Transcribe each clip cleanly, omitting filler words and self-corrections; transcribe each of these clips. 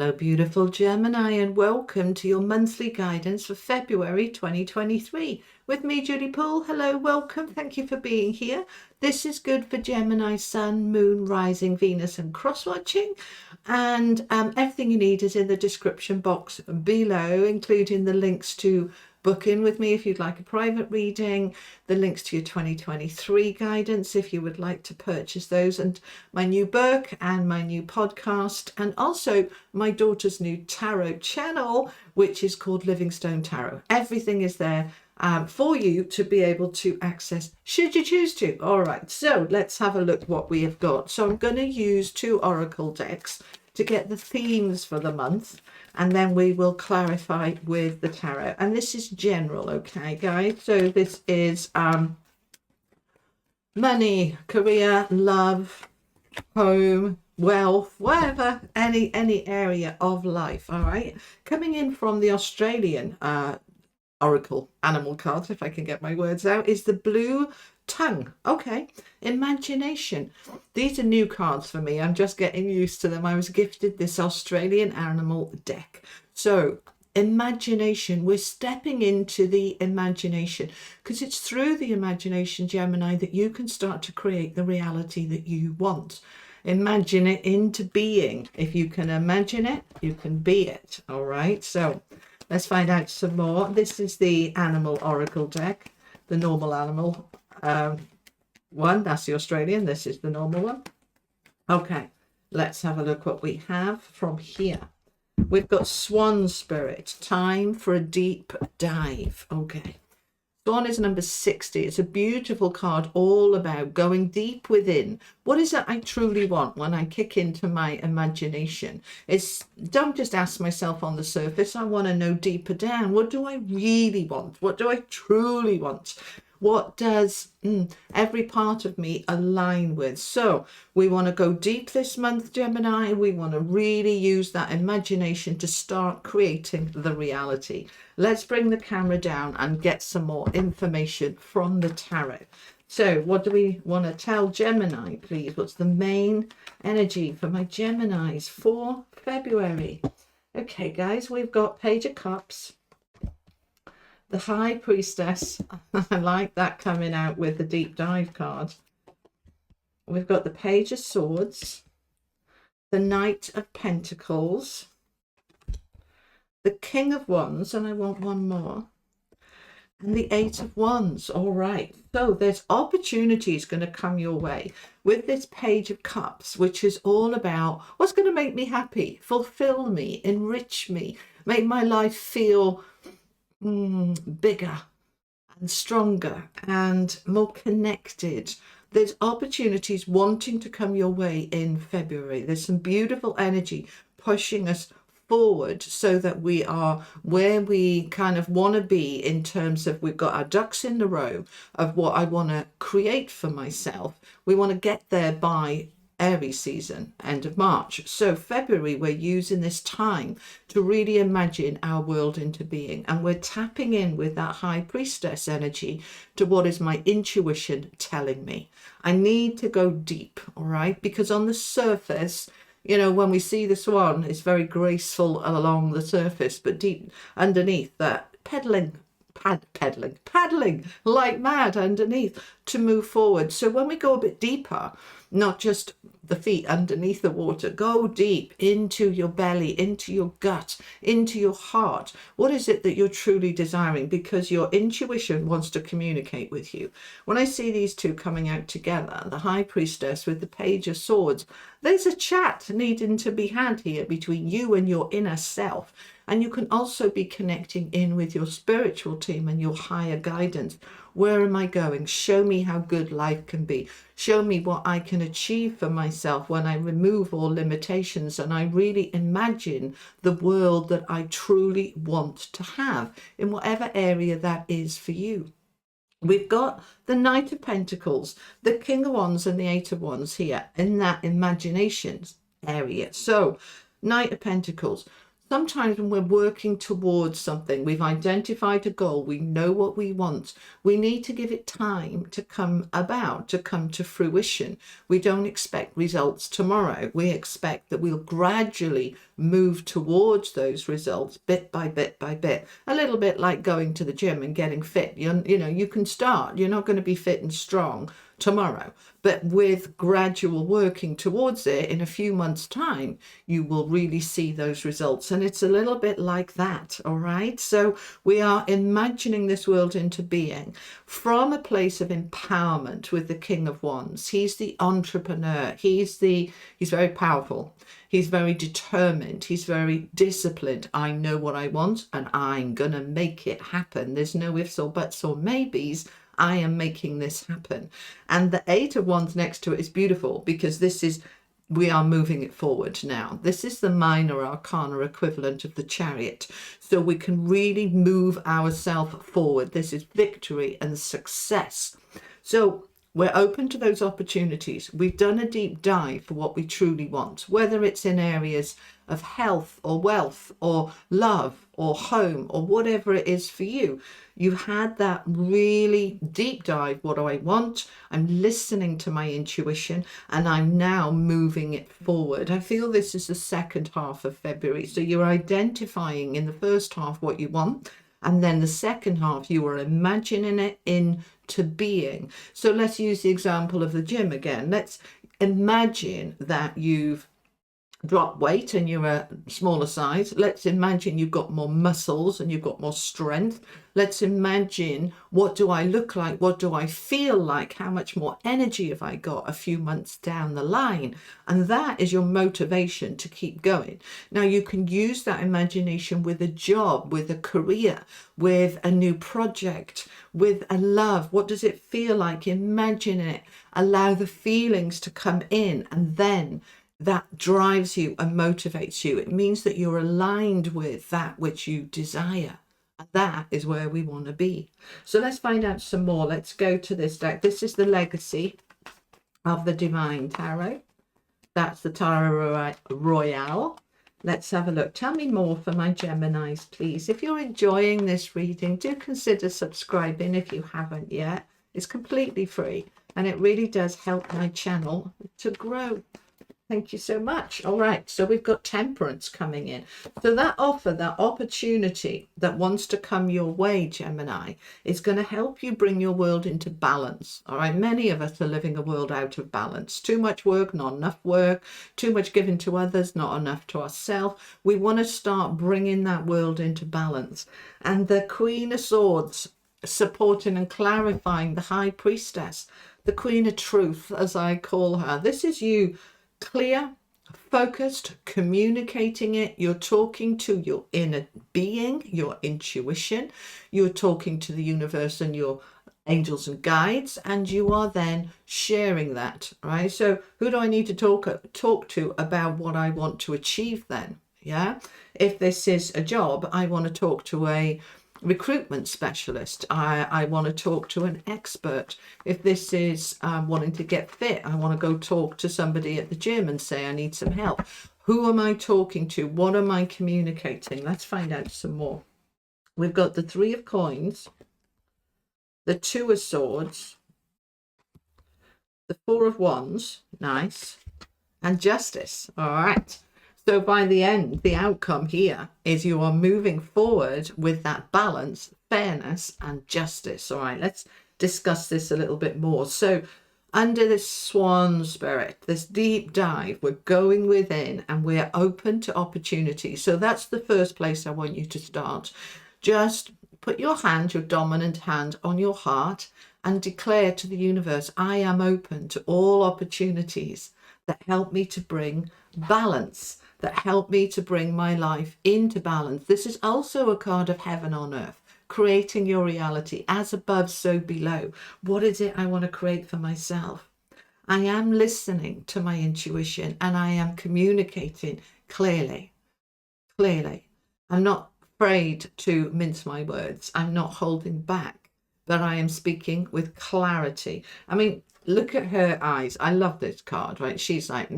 Hello, beautiful Gemini, and welcome to your monthly guidance for February 2023. With me, Judy Poole. Hello, welcome. Thank you for being here. This is good for Gemini, Sun, Moon, Rising, Venus, and cross-watching. And everything you need is in the description box below, including the links to book in with me if you'd like a private reading, the links to your 2023 guidance if you would like to purchase those, and my new book and my new podcast, and also my daughter's new tarot channel, which is called Livingstone Tarot. Everything is there for you to be able to access should you choose to. All right, so let's have a look what we have got. So I'm going to use 2 oracle decks to get the themes for the month, and then we will clarify with the tarot. And this is general, okay, guys? So this is money, career, love, home, wealth, whatever, any area of life. All right, coming in from the Australian oracle animal cards, if I can get my words out, is the blue tongue. Okay, imagination. These are new cards for me. I'm just getting used to them. I was gifted this Australian animal deck. So imagination, we're stepping into the imagination, because it's through the imagination, Gemini, that you can start to create the reality that you want. Imagine it into being. If you can imagine it, you can be it. All right, so let's find out some more. This is the animal oracle deck, the normal animal one. That's the Australian. This is the normal one. Okay, let's have a look what we have from here. We've got Swan Spirit, time for a deep dive. Okay, Swan is number 60. It's a beautiful card, all about going deep within. What is it I truly want when I kick into my imagination? Don't just ask myself on the surface. I want to know deeper down. What do I really want? What do I truly want? What does every part of me align with? So we want to go deep this month, Gemini. We want to really use that imagination to start creating the reality. Let's bring the camera down and get some more information from the tarot. So what do we want to tell Gemini, please? What's the main energy for my Geminis for February? Okay, guys, we've got Page of Cups, the High Priestess. I like that coming out with the deep dive card. We've got the Page of Swords, the Knight of Pentacles, the King of Wands, and I want one more, and the Eight of Wands. All right, so there's opportunities going to come your way with this Page of Cups, which is all about what's going to make me happy, fulfill me, enrich me, make my life feel bigger and stronger and more connected. There's opportunities wanting to come your way in February. There's some beautiful energy pushing us forward so that we are where we kind of want to be, in terms of we've got our ducks in the row of what I want to create for myself. We want to get there by Aries season, end of March. So February, we're using this time to really imagine our world into being, and we're tapping in with that High Priestess energy to what is my intuition telling me. I need to go deep, all right? Because on the surface, you know, when we see the swan, it's very graceful along the surface, but deep underneath that, paddling like mad underneath to move forward. So when we go a bit deeper, not just the feet underneath the water, go deep into your belly, into your gut, into your heart. What is it that you're truly desiring? Because your intuition wants to communicate with you. When I see these two coming out together, the High Priestess with the Page of Swords, there's a chat needing to be had here between you and your inner self. And you can also be connecting in with your spiritual team and your higher guidance. Where am I going? Show me how good life can be. Show me what I can achieve for myself when I remove all limitations and I really imagine the world that I truly want to have, in whatever area that is for you. We've got the Knight of Pentacles, the King of Wands, and the Eight of Wands here in that imagination area. So Knight of Pentacles, Sometimes when we're working towards something, we've identified a goal, we know what we want, we need to give it time to come about, to come to fruition. We don't expect results tomorrow. We expect that we'll gradually move towards those results bit by bit by bit. A little bit like going to the gym and getting fit. You know, you can start. You're not going to be fit and strong tomorrow, but with gradual working towards it, in a few months' time, you will really see those results. And it's a little bit like that, all right? So we are imagining this world into being from a place of empowerment with the King of Wands. He's the entrepreneur. He's very powerful. He's very determined. He's very disciplined. I know what I want and I'm gonna make it happen. There's no ifs or buts or maybes. I am making this happen. And the Eight of Wands next to it is beautiful, because we are moving it forward now. This is the minor arcana equivalent of the Chariot. So we can really move ourselves forward. This is victory and success. So we're open to those opportunities. We've done a deep dive for what we truly want, whether it's in areas of health or wealth or love or home or whatever it is for you. You've had that really deep dive. What do I want? I'm listening to my intuition and I'm now moving it forward. I feel this is the second half of February. So you're identifying in the first half what you want. And then the second half, you are imagining it into being. So let's use the example of the gym again. Let's imagine that you've dropped weight and you're a smaller size. Let's imagine you've got more muscles and you've got more strength. Let's imagine, what do I look like? What do I feel like? How much more energy have I got a few months down the line? And that is your motivation to keep going. Now you can use that imagination with a job, with a career, with a new project, with a love. What does it feel like? Imagine it. Allow the feelings to come in, and then that drives you and motivates you. It means that you're aligned with that which you desire. And that is where we want to be. So let's find out some more. Let's go to this deck. This is the Legacy of the Divine Tarot. That's the Tarot Royale. Let's have a look. Tell me more for my Geminis, please. If you're enjoying this reading, do consider subscribing if you haven't yet. It's completely free and it really does help my channel to grow. Thank you so much. All right, so we've got Temperance coming in. So that offer, that opportunity that wants to come your way, Gemini, is going to help you bring your world into balance. All right, many of us are living a world out of balance. Too much work, not enough work. Too much given to others, not enough to ourselves. We want to start bringing that world into balance. And the Queen of Swords, supporting and clarifying the High Priestess, the Queen of Truth, as I call her. This is you. Clear, focused, communicating it. You're talking to your inner being, your intuition. You're talking to the universe and your angels and guides, and you are then sharing that, right? So who do I need to talk to about what I want to achieve then? Yeah. If this is a job, I want to talk to a recruitment specialist. I want to talk to an expert. If this is wanting to get fit, I want to go talk to somebody at the gym and say I need some help. Who am I talking to? What am I communicating? Let's find out some more. We've got the Three of Coins, the Two of Swords, the Four of Wands, nice, and Justice. All right. So by the end, the outcome here is you are moving forward with that balance, fairness, and justice. All right, let's discuss this a little bit more. So under this swan spirit, this deep dive, we're going within and we're open to opportunity. So that's the first place I want you to start. Just put your hand, your dominant hand, on your heart and declare to the universe, I am open to all opportunities that help me to bring balance, that help me to bring my life into balance. This is also a card of heaven on earth, creating your reality as above, so below. What is it I want to create for myself? I am listening to my intuition and I am communicating clearly. I'm not afraid to mince my words. I'm not holding back, but I am speaking with clarity. I mean, look at her eyes. I love this card, right? She's like,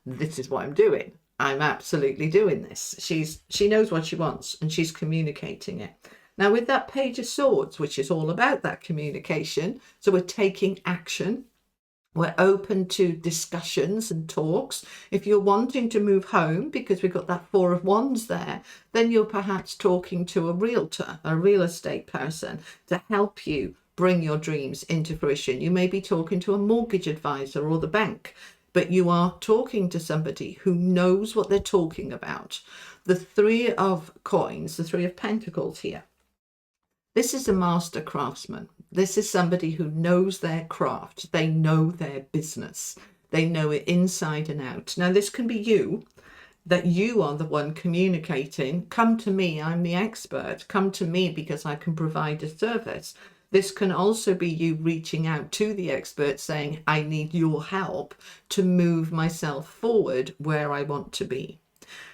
this is what I'm doing. I'm absolutely doing this. She knows what she wants and she's communicating it. Now with that Page of Swords, which is all about that communication, so we're taking action. We're open to discussions and talks. If you're wanting to move home, because we've got that Four of Wands there, then you're perhaps talking to a realtor, a real estate person, to help you bring your dreams into fruition. You may be talking to a mortgage advisor or the bank, but you are talking to somebody who knows what they're talking about. The Three of Coins, the Three of Pentacles here. This is a master craftsman. This is somebody who knows their craft. They know their business. They know it inside and out. Now, this can be you, that you are the one communicating. Come to me, I'm the expert. Come to me because I can provide a service. This can also be you reaching out to the expert saying, I need your help to move myself forward where I want to be.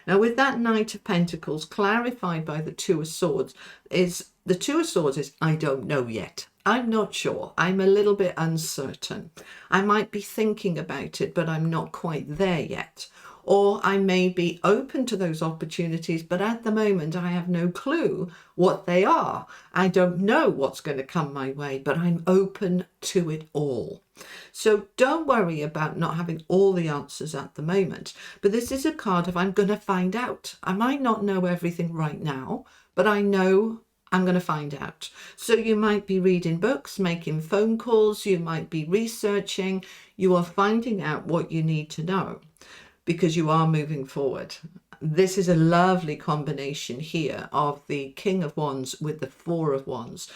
Now, with that Knight of Pentacles clarified by the Two of Swords, is the Two of Swords is I don't know yet. I'm not sure. I'm a little bit uncertain. I might be thinking about it, but I'm not quite there yet. Or I may be open to those opportunities, but at the moment I have no clue what they are. I don't know what's going to come my way, but I'm open to it all. So don't worry about not having all the answers at the moment. But this is a card of I'm going to find out. I might not know everything right now, but I know I'm going to find out. So you might be reading books, making phone calls, you might be researching, you are finding out what you need to know because you are moving forward. This is a lovely combination here of the King of Wands with the Four of Wands.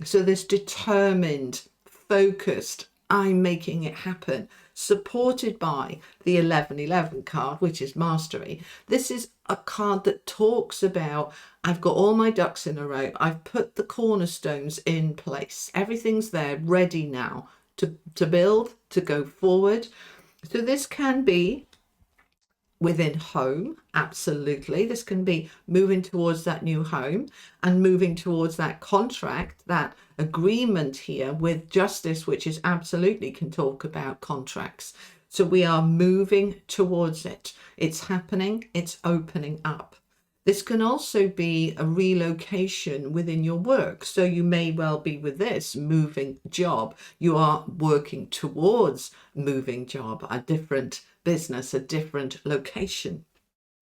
So this determined, focused, I'm making it happen, supported by the 1111 card, which is mastery. This is a card that talks about, I've got all my ducks in a row. I've put the cornerstones in place. Everything's there, ready now to build, to go forward. So this can be within home, absolutely. This can be moving towards that new home and moving towards that contract, that agreement here with justice, which is absolutely can talk about contracts. So we are moving towards it. It's happening. It's opening up. This can also be a relocation within your work. So you may well be with this moving job. You are working towards moving job, a different business, a different location.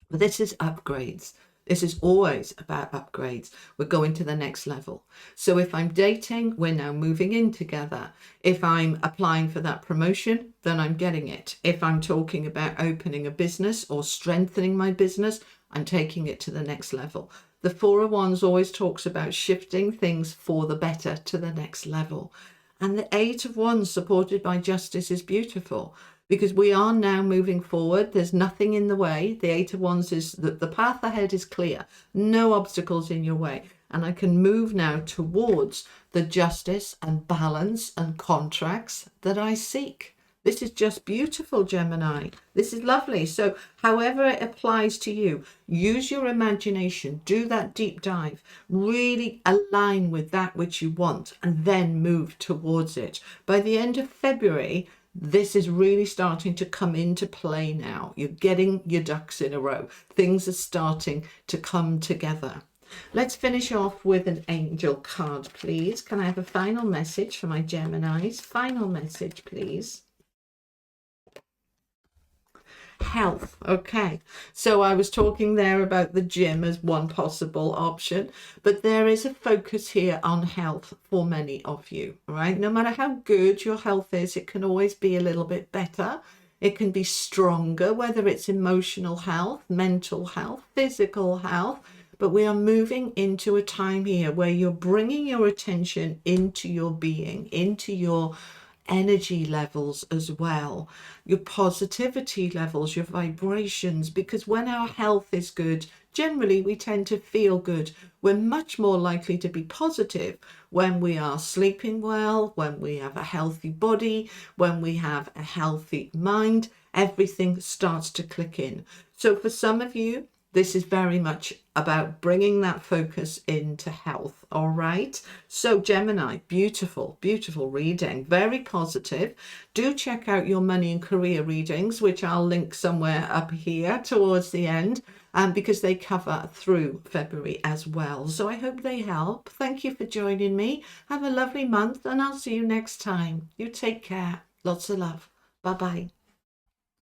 But this is upgrades. This is always about upgrades. We're going to the next level. So if I'm dating, we're now moving in together. If I'm applying for that promotion, then I'm getting it. If I'm talking about opening a business or strengthening my business, I'm taking it to the next level. The Four of Wands always talks about shifting things for the better to the next level. And the Eight of Wands supported by justice is beautiful because we are now moving forward. There's nothing in the way. The Eight of Wands is that the path ahead is clear. No obstacles in your way. And I can move now towards the justice and balance and contracts that I seek. This is just beautiful, Gemini. This is lovely. So however it applies to you, use your imagination, do that deep dive, really align with that which you want, and then move towards it. By the end of February, this is really starting to come into play now. You're getting your ducks in a row. Things are starting to come together. Let's finish off with an angel card, please. Can I have a final message for my Geminis? Final message, please. Health. Okay, so I was talking there about the gym as one possible option, but there is a focus here on health for many of you, right? No matter how good your health is, it can always be a little bit better. It can be stronger, whether it's emotional health, mental health, physical health, but we are moving into a time here where you're bringing your attention into your being, into your energy levels as well, your positivity levels, your vibrations, because when our health is good, generally we tend to feel good. We're much more likely to be positive when we are sleeping well, when we have a healthy body, when we have a healthy mind. Everything starts to click in. So for some of you, this is very much about bringing that focus into health. All right. So Gemini, beautiful, beautiful reading, very positive. Do check out your money and career readings, which I'll link somewhere up here towards the end, because they cover through February as well. So I hope they help. Thank you for joining me. Have a lovely month, and I'll see you next time. You take care. Lots of love. Bye-bye.